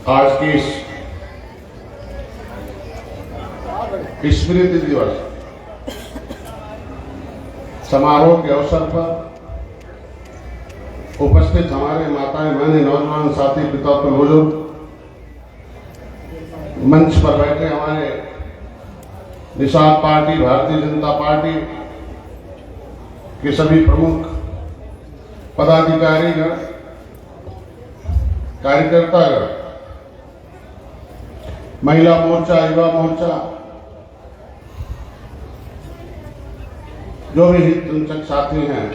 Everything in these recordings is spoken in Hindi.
आज की इस स्मृति दिवस समारोह के अवसर पर उपस्थित हमारे माताएं बहनें, नौजवान साथी, पिता और बुजुर्ग, मंच पर बैठे हमारे निषाद पार्टी, भारतीय जनता पार्टी के सभी प्रमुख पदाधिकारीगण, कार्यकर्तागण, महिला मोर्चा, युवा मोर्चा, जो भी हितचिंतक साथी हैं,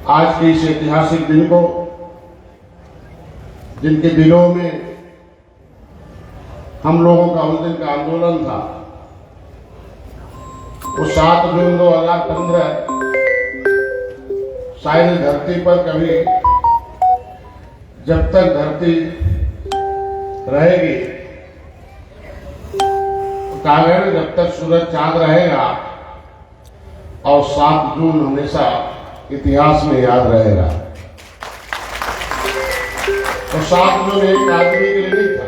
आज के इस ऐतिहासिक दिन को, जिनके दिलों में हम लोगों का उस दिन का आंदोलन था, वो 7 जून 2015 शायद धरती पर कभी, जब तक धरती रहेगी, कहा गया ना, जब तक सूरज चांद रहेगा, और 7 जून हमेशा इतिहास में याद रहेगा। तो 7 जून एक आदमी के लिए नहीं था।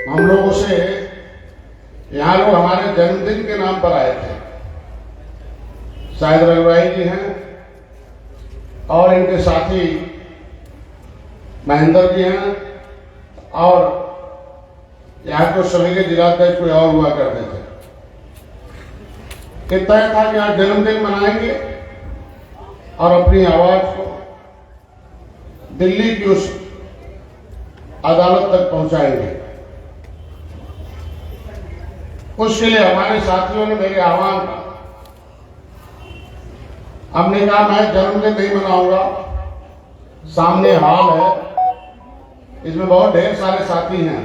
हम लोगों से यहाँ लोग हमारे जन्मदिन के नाम पर आए थे। शायद रघुभाई जी हैं और इनके साथी महेंद्र जी हैं, और यहाँ को सभी के जिलाध्यक्ष कोई और हुआ करते थे। कि तय था कि आज जन्मदिन मनाएंगे और अपनी आवाज को दिल्ली की उस अदालत तक पहुंचाएंगे। उसके लिए हमारे साथियों ने मेरे आह्वान का, हमने कहा मैं जन्मदिन नहीं मनाऊंगा, सामने हॉल है, इसमें बहुत ढेर सारे साथी हैं,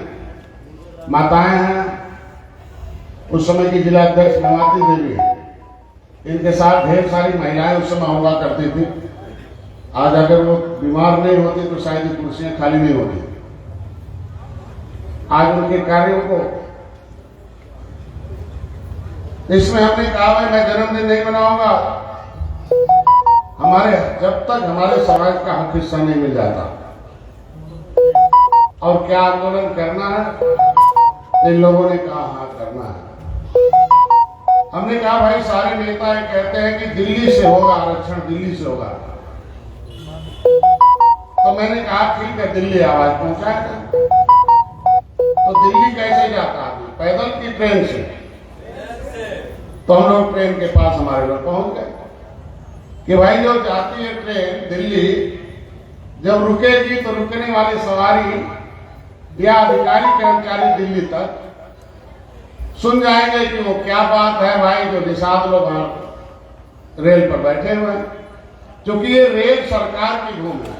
माताएं हैं, उस समय की जिलाध्यक्ष नमाती देवी, इनके साथ ढेर सारी महिलाएं उस समय हुआ करती थी। आज अगर वो बीमार नहीं होती तो शायद ये कुर्सियां खाली नहीं होती। आज उनके कार्यों को, इसमें हमने कहा भाई मैं जन्मदिन नहीं मनाऊंगा जब तक हमारे समाज का हक हिस्सा नहीं मिल जाता। और क्या आंदोलन करना है, इन लोगों ने कहा हाँ करना है। हमने कहा भाई सारे नेता कहते हैं कि दिल्ली से होगा आरक्षण, दिल्ली से होगा, तो मैंने कहा ठीक है दिल्ली आवाज पहुंचाएगा। तो दिल्ली कैसे जाता आदमी, पैदल की ट्रेन से? तो हम लोग ट्रेन के पास हमारे लोग पहुंच गए कि भाई जो जाती है ट्रेन दिल्ली, जब रुकेगी तो रुकने वाली सवारी या अधिकारी कर्मचारी दिल्ली तक सुन जाएंगे कि वो क्या बात है भाई, जो निषाद लोग रेल पर बैठे हुए हैं। क्योंकि ये रेल सरकार की भूमि है,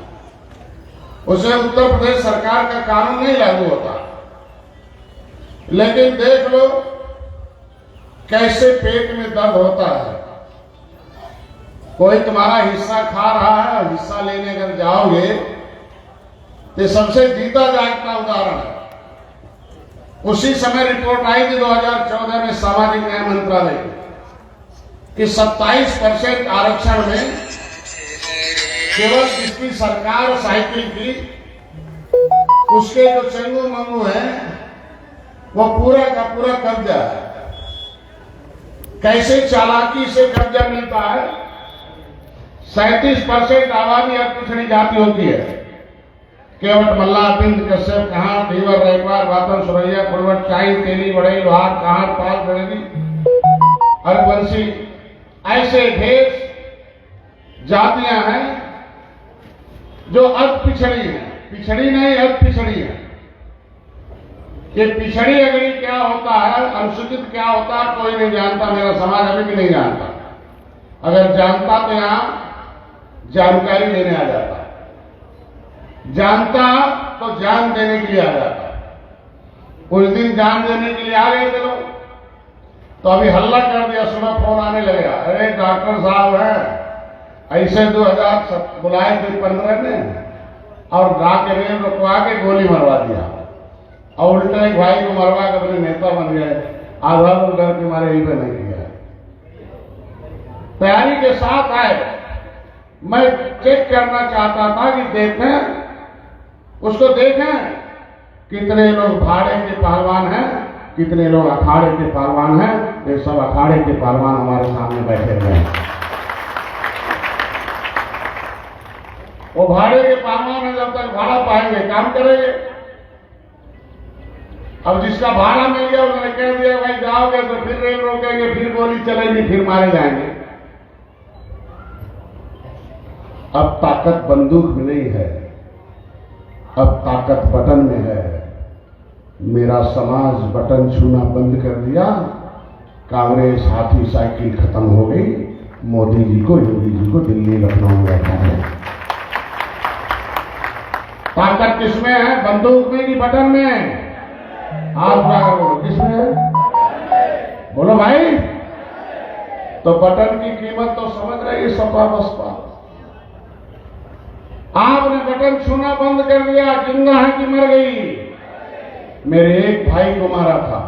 उसे उत्तर प्रदेश सरकार का कानून नहीं लागू होता। लेकिन देख लो कैसे पेट में दर्द होता है। कोई तुम्हारा हिस्सा खा रहा है और हिस्सा लेने अगर जाओगे तो सबसे जीता जागता उदाहरण है। उसी समय रिपोर्ट आई थी 2014 में सामाजिक न्याय मंत्रालय की 27% आरक्षण में केवल जिसकी सरकार साइकिल की, उसके जो चंगू मंगू है वो पूरा का पूरा कब्जा है। कैसे चालाकी से कब्जा मिलता है। 37% आबादी अब पिछड़ी जाति होती है। केवट, मल्ला, बिंद, कश्यप, कहार, धीवर, रैकवार, वातन, सुरैया, कुड़वट, चाई, तेली, बड़ई, लोहार, कहार, पाल, गणेरी, हरवंशी, ऐसे ढेर जातियां हैं जो अति पिछड़ी हैं। पिछड़ी नहीं, अति पिछड़ी है। ये पिछड़ी अगड़ी क्या होता है, अनुसूचित क्या होता है, कोई नहीं जानता। मेरा समाज अभी भी नहीं जानता। अगर जानता तो यहां जानकारी देने आ जाता, जानता तो जान देने के लिए आ जाता। कुछ दिन जान देने के लिए आ गए थे लोग, तो अभी हल्ला कर दिया, सुबह फोन आने लगेगा, अरे डॉक्टर साहब है ऐसे 2000 बुलाए थे 15 ने और गा के रेल रुकवा के गोली मरवा दिया, और उल्टा एक भाई को मरवा के अपने नेता बन गए। आधा लोग डर के मारे यही पे नहीं किया। तैयारी के साथ आए। मैं चेक करना चाहता था कि देखें उसको देखें कितने लोग भाड़े के पहलवान हैं, कितने लोग अखाड़े के पहलवान हैं। ये सब अखाड़े के पहलवान हमारे सामने बैठे हुए हैं। वो भाड़े के पहलवान है, जब तक भाड़ा पाएंगे काम करेंगे। अब जिसका भाड़ा मिल गया उन्होंने कह दिया भाई जाओगे तो फिर रेल रोकेंगे, फिर गोली चलेगी, फिर मारे जाएंगे। अब ताकत बंदूक में नहीं है, अब ताकत बटन में है। मेरा समाज बटन छूना बंद कर दिया, कांग्रेस हाथी साइकिल खत्म हो गई। मोदी जी को, योगी जी को दिल्ली लखनऊ में रखा है। ताकत किसमें है? बंदूक में कि बटन में? हाथ उठाकर बोलो, किसमें है? बोलो भाई। तो बटन की कीमत तो समझ रही सपा बसपा। आपने बटन छूना बंद कर दिया, जिंदा है कि मर गई? मेरे एक भाई को मारा था,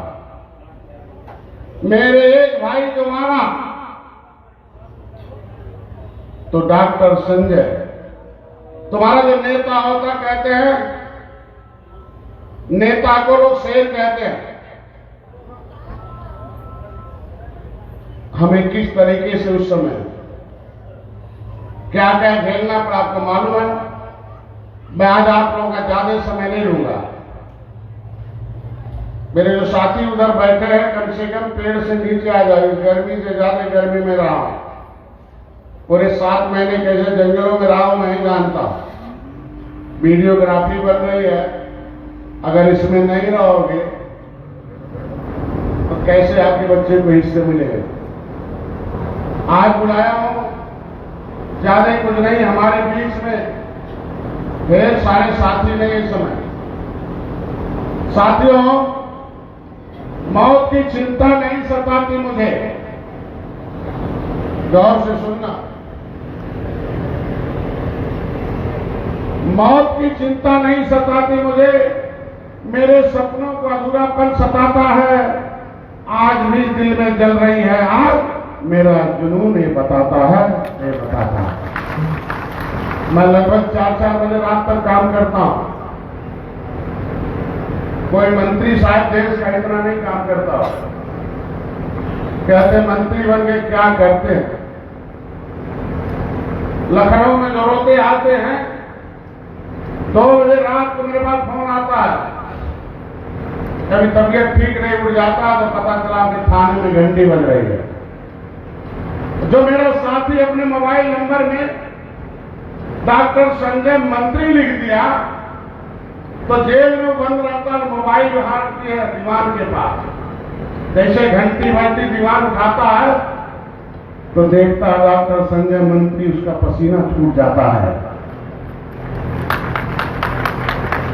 मेरे एक भाई को मारा तो डॉक्टर संजय, तुम्हारा जो नेता होता, कहते हैं नेता को लोग शेर कहते हैं। हमें किस तरीके से उस समय क्या क्या झेलना पड़ा आपको मालूम है। मैं आज आप लोगों का ज्यादा समय नहीं लूंगा। मेरे जो साथी उधर बैठे हैं, कम से कम पेड़ से नीचे आ जाए। गर्मी से ज्यादा गर्मी में रहा हूं, पूरे 7 महीने कैसे जंगलों में रहा हूं मैं ही जानता। वीडियोग्राफी बन रही है, अगर इसमें नहीं रहोगे तो कैसे आपके बच्चे को हिस्से मिलेंगे। आज बुलाया हूं, ज्यादा कुछ नहीं, हमारे बीच में ढेर सारे साथी नहीं इस समय। साथियों, मौत की चिंता नहीं सताती मुझे। गौर से सुनना, मौत की चिंता नहीं सताती मुझे। मेरे सपनों को अधूरापन सताता है। आज भी दिल में जल रही है आग, मेरा जुनून ये बताता है, ये बताता है। मैं लगभग 4-4 बजे रात तक काम करता हूं। कोई मंत्री साहब देश का इतना नहीं काम करता। कहते मंत्री बन के क्या करते हैं। लखनऊ में जो रोते आते हैं, 2 बजे रात को मेरे पास फोन आता है। कभी तबीयत ठीक नहीं, उड़ जाता तो पता चला कि थाने में घंटी बज रही है। जो मेरा साथी अपने मोबाइल नंबर में डॉक्टर संजय मंत्री लिख दिया, तो जेल में बंद रहता है, मोबाइल उठाती है दीवान के पास। जैसे घंटी बजती दीवान उठाता है तो देखता है डॉक्टर संजय मंत्री, उसका पसीना छूट जाता है।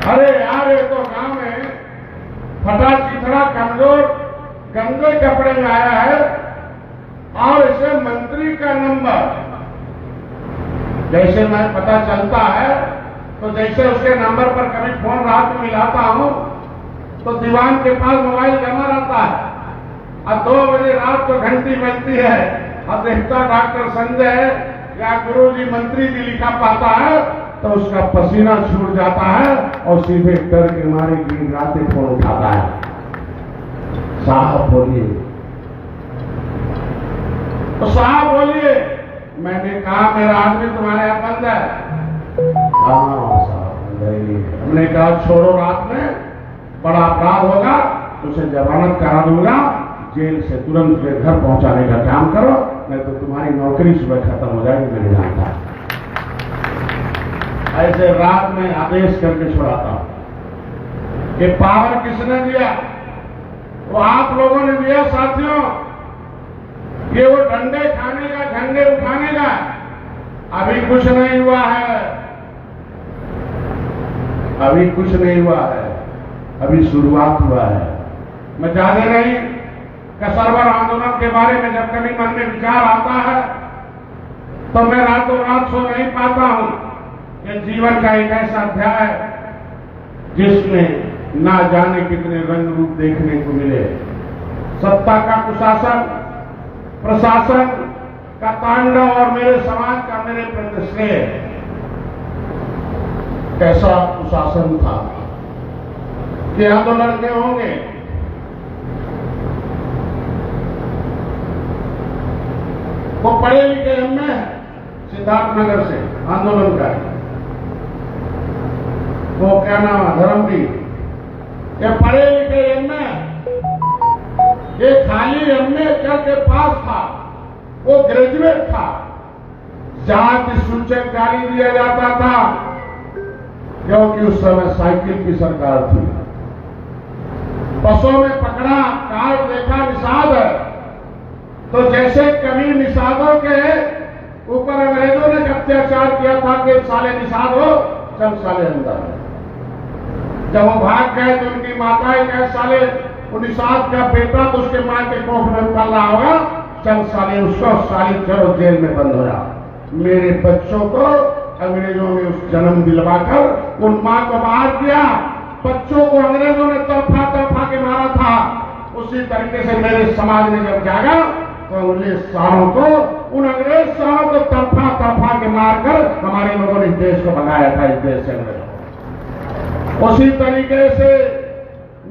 अरे यार, ये तो गांव में फटा चिथड़ा कमजोर गंदे कपड़े में आया है और इसे मंत्री का नंबर जैसे मैं पता चलता है, तो जैसे उसके नंबर पर कभी फोन रात में मिलाता हूं तो दीवान के पास मोबाइल जमा रहता है। अब 2 बजे रात को घंटी बजती है, अब देखता डॉक्टर संजय या गुरुजी मंत्री जी लिखा पाता है तो उसका पसीना छूट जाता है और सीधे डर के मारे गिड़गिड़ाते फोन उठाता है। साहब बोलिए। तो साहब बोलिए। मैंने कहा मेरा आदमी तुम्हारे यहां बंद है। हाँ साहब, हमने कहा छोड़ो, रात में बड़ा अपराध होगा, उसे जमानत करा दूंगा, जेल से तुरंत उसे घर पहुंचाने का काम करो, नहीं तो तुम्हारी नौकरी सुबह खत्म हो जाएगी। मैंने जानता ऐसे रात में आदेश करके छुड़ाता हूं। ये पावर किसने दिया? वो आप लोगों ने दिया साथियों। ये वो डंडे खाने का, झंडे उठाने का अभी कुछ नहीं हुआ है, अभी कुछ नहीं हुआ है, अभी शुरुआत हुआ है। मैं ज्यादा नहीं, कसरवर आंदोलन के बारे में जब कभी मन में विचार आता है तो मैं रातों रात सो नहीं पाता हूं। ये जीवन का एक ऐसा अध्याय जिसमें ना जाने कितने रंग रूप देखने को मिले। सत्ता का कुशासन, प्रशासन का तांडव और मेरे समाज का मेरे प्रति स्नेह। कैसा कुशासन था कि आंदोलन के होंगे। वो पढ़े लिखे एमए है सिद्धार्थनगर से आंदोलन का, वो क्या नाम है धर्मवीर, ये पढ़े लिखे एमए, ये खाली एमए के पास था, वो ग्रेजुएट था। जाति सूचक गाड़ी दिया जाता था क्योंकि उस समय साइकिल की सरकार थी। बसों में पकड़ा, कार्ड देखा निषाद है, तो जैसे कभी निषादों के ऊपर अंग्रेजों ने अत्याचार किया था कि साले निषाद हो, चल साले अंदर। जब वो भाग गए तो उनकी माताएं कहे साले वो निषाद का बेटा तो उसके मां के कोख में निकल रहा होगा, चल साले उसको साली करो जेल में बंद हो जा। मेरे बच्चों को अंग्रेजों ने उस जन्म दिलवाकर उन मां को बाहर किया, बच्चों को अंग्रेजों ने तड़फा तड़फा के मारा था। उसी तरीके से मेरे समाज ने जब जागा तो अंग्रेज सालों को, उन अंग्रेज सालों को तड़फा तड़फा के मारकर हमारे लोगों ने इस देश को भगाया था, इस देश से अंग्रेजों। उसी तरीके से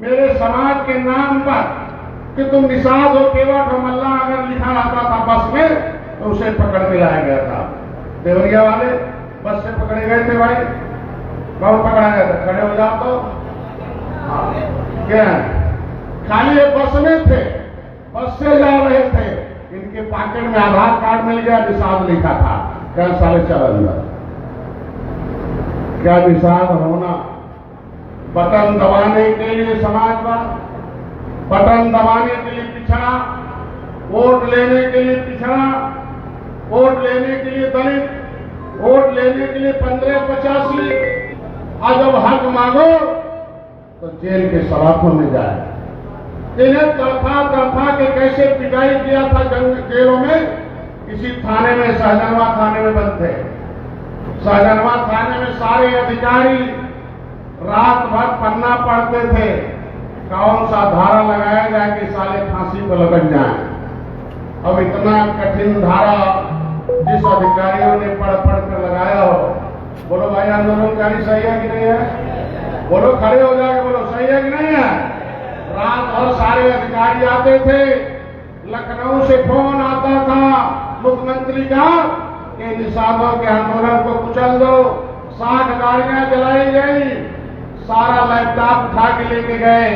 मेरे समाज के नाम पर कि तुम निषाद हो, केवट हो, मल्ला अगर लिखा रहता था बस में तो उसे पकड़ के लाया गया था। देवरिया वाले बस से पकड़े गए थे भाई, बहुत पकड़ा गया था, खड़े हो जाओ तो क्या खाली ये बस में थे, बस से जा रहे थे, इनके पॉकेट में आधार कार्ड मिल गया, निषाद लिखा था, क्या साले चल अंदर। क्या निषाद होना बटन दबाने के लिए समाजवाद, बटन दबाने के लिए पिछड़ा, वोट लेने के लिए पिछड़ा, वोट लेने के लिए दलित, वोट लेने के लिए 15-85, और जब हक मांगो तो जेल के सलाखों में जाए। इन्हें तड़फा तड़फा के कैसे पिटाई किया था जेलों में, किसी थाने में, सहजनवा थाने में बंद थे। सहजनवा थाने में सारे अधिकारी रात भर पन्ना पढ़ते थे, कौन सा धारा लगाया जाए कि साले फांसी पर लटक जाए। अब इतना कठिन धारा जिस अधिकारियों ने पढ़ पढ़ कर लगाया हो, बोलो भाई आंदोलनकारी सही है कि नहीं है? बोलो खड़े हो जाके बोलो सही है कि नहीं है? रात भर सारे अधिकारी आते थे, लखनऊ से फोन आता था मुख्यमंत्री का कि निषादों के आंदोलन को कुचल दो। 60 गाड़ियां जलाई गई, सारा लैपटॉप उठा के लेके गए,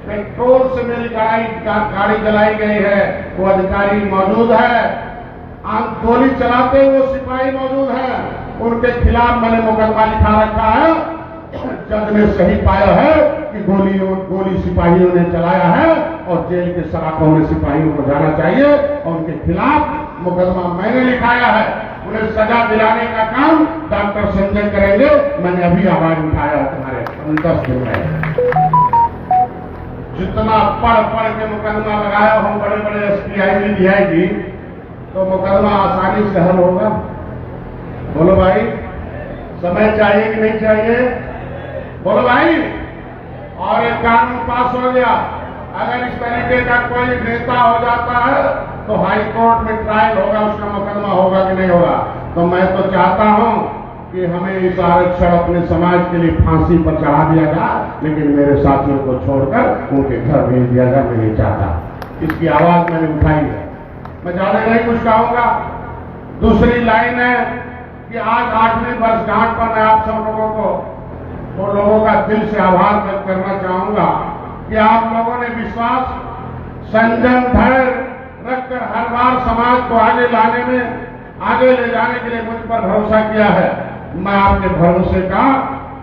पेट्रोल से मेरी गाड़ी जलाई गई है, वो अधिकारी मौजूद है, गोली चलाते वो सिपाही मौजूद है, उनके खिलाफ मैंने मुकदमा लिखा रखा है। जज ने सही पाया है कि गोली सिपाहियों ने चलाया है और जेल के सलाखों में सिपाहियों को जाना चाहिए और उनके खिलाफ मुकदमा मैंने लिखाया है। उन्हें सजा दिलाने का काम डॉक्टर संजय करेंगे। मैंने अभी आवाज उठाया तुम्हारे 10 दिन में। जितना पढ़ पढ़ के मुकदमा लगाया हूं बड़े बड़े SPI DIG, तो मुकदमा आसानी से हल होगा। बोलो भाई, समय चाहिए कि नहीं चाहिए? बोलो भाई। और एक कानून पास हो गया, अगर इस तरीके का कोई नेता हो जाता है तो हाई कोर्ट में ट्रायल होगा, उसका मुकदमा होगा कि नहीं होगा। तो मैं तो चाहता हूं कि हमें इस आरक्षण अपने समाज के लिए फांसी पर चढ़ा दिया जाए, लेकिन मेरे साथियों को छोड़कर उनके घर भेज दिया जाए, मैं नहीं चाहता। इसकी आवाज मैंने उठाई है, मैं ज्यादा नहीं कुछ कहूंगा। दूसरी लाइन है कि आज 8वीं वर्षगांठ पर मैं आप सब लोगों को, तो लोगों का दिल से आभार व्यक्त करना चाहूंगा कि आप लोगों ने विश्वास, संयम, धैर्य रखकर हर बार समाज को आगे लाने में, आगे ले जाने के लिए मुझ पर भरोसा किया है। मैं आपके भरोसे का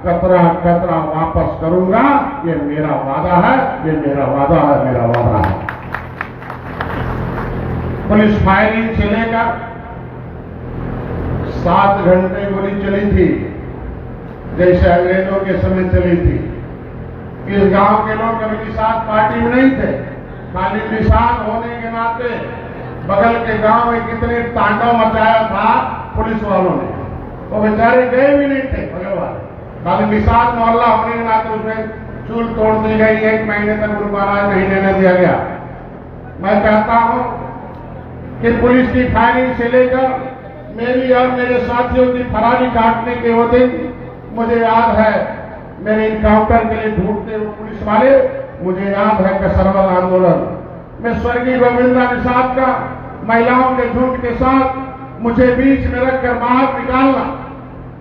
कतरा कतरा वापस करूंगा, ये मेरा वादा है, ये मेरा वादा है, मेरा वादा है। पुलिस फायरिंग से लेकर 7 घंटे गोली चली थी, जैसे अंग्रेजों के समय चली थी। इस गांव के लोग कभी निषाद पार्टी में नहीं थे, खाली निषाद होने के नाते बगल के गांव में कितने तांडव मचाया था पुलिस वालों ने, वो बेचारे गए भी नहीं थे बगल वाले, खाली निषाद मोहल्ला होने के नाते उसमें चूल तोड़ दी गई। 1 महीने तक उनको अनाज नहीं देने दिया गया। मैं चाहता हूं कि पुलिस की फायरिंग से लेकर मेरी और मेरे साथियों की फरारी काटने के वो दिन मुझे याद है मेरे इनकाउंटर के लिए ढूंढते हुए पुलिस वाले, मुझे याद है कसरवल आंदोलन में स्वर्गीय गोविंदा निषाद का महिलाओं के झुंड के साथ मुझे बीच में रखकर बाहर निकालना।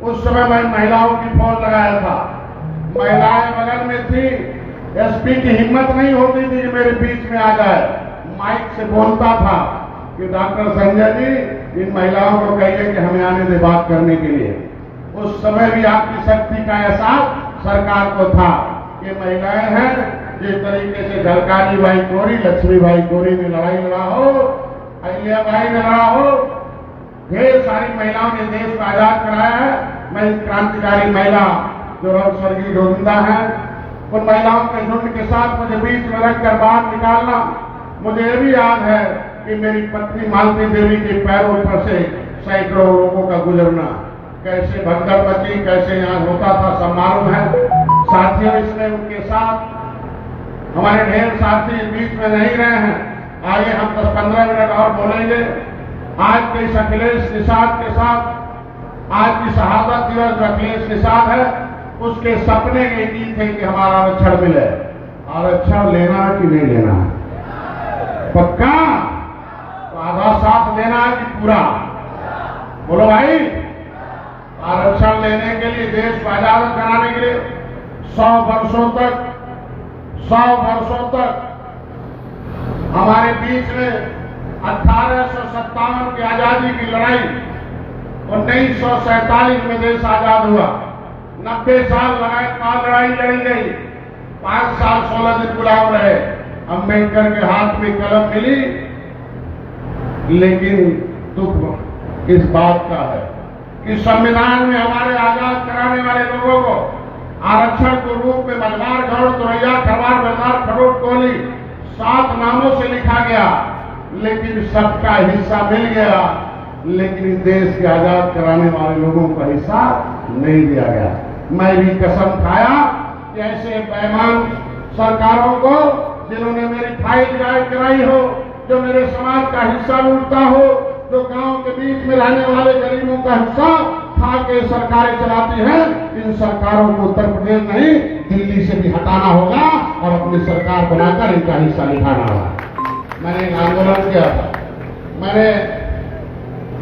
उस समय मैं महिलाओं की फौज लगाया था, महिलाएं बगल में थी, एसपी की हिम्मत नहीं होती थी कि मेरे बीच में आ जाए। माइक से बोलता था कि डॉक्टर संजय जी इन महिलाओं को कहिए कि हमें आने दे बात करने के लिए। उस समय भी आपकी शक्ति का एहसास सरकार को था। ये महिलाएं हैं जिस तरीके से झलकारी बाई कोरी, लक्ष्मी बाई कोरी ने लड़ाई लड़ा हो, अहिल्या बाई ने लड़ा हो, ढेर सारी महिलाओं ने देश को आजाद कराया है। मैं क्रांतिकारी महिला जो स्वर्गीय गोविंदा है, उन महिलाओं के झुंड के साथ मुझे बीच में रखकर बाहर निकालना। मुझे ये भी याद है कि मेरी पत्नी मालती देवी के पैरों पर से सैकड़ों लोगों का गुजरना, कैसे भगदड़ मची, कैसे यहाँ होता था सब मालूम है। साथियों, इसमें उनके साथ हमारे ढेर साथी बीच में नहीं रहे हैं। आगे हम 10-15 मिनट और बोलेंगे। आज के इस अखिलेश निषाद के साथ आज की शहादत दिवस जो अखिलेश निषाद है, उसके सपने के गीत थे कि हमारा आरक्षण मिले। आरक्षण लेना कि नहीं लेना है? पक्का? तो आधा साथ लेना है कि पूरा? बोलो भाई। आरक्षण लेने के लिए, देश को आजाद कराने के लिए 100 वर्षों तक हमारे बीच में 1857 की आजादी की लड़ाई, 1947 में देश आजाद हुआ। 90 साल लगातार लड़ाई लड़ी गई, 5 साल 16 दिन गुलाम रहे। अम्बेडकर के हाथ में कलम मिली, लेकिन दुख इस बात का है कि संविधान में हमारे आजाद कराने वाले लोगों को आरक्षण के रूप में मलबार, गौड़, तुरैया, खरवार, बेलदार, खरोट, कोहली 7 नामों से लिखा गया, लेकिन सबका हिस्सा मिल गया, लेकिन देश के आजाद कराने वाले लोगों का हिस्सा नहीं दिया गया। मैं भी कसम खाया कि ऐसे बेईमान सरकारों को, जिन्होंने मेरी फाइल जारी कराई हो, जो मेरे समाज का हिस्सा लूटता हो, जो गांव के बीच में रहने वाले गरीबों का हिस्सा खा के सरकारें चलाती हैं, इन सरकारों को उत्तर प्रदेश नहीं दिल्ली से भी हटाना होगा और अपनी सरकार बनाकर इनका हिस्सा निभाना होगा। मैंने एक आंदोलन किया था, मैंने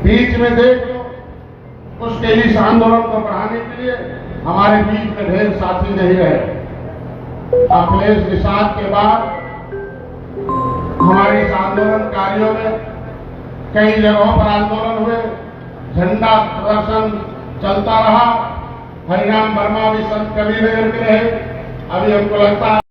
बीच में देख लो, उसके लिए इस आंदोलन को बढ़ाने के लिए हमारे बीच में ढेर साथी नहीं रहे। अखिलेश निषाद के बाद हमारे इस आंदोलनकारियों में कई जगहों पर आंदोलन हुए, झंडा प्रदर्शन चलता रहा। हरिराम वर्मा भी संत कबीर नगर के रहे। अभी हमको लगता है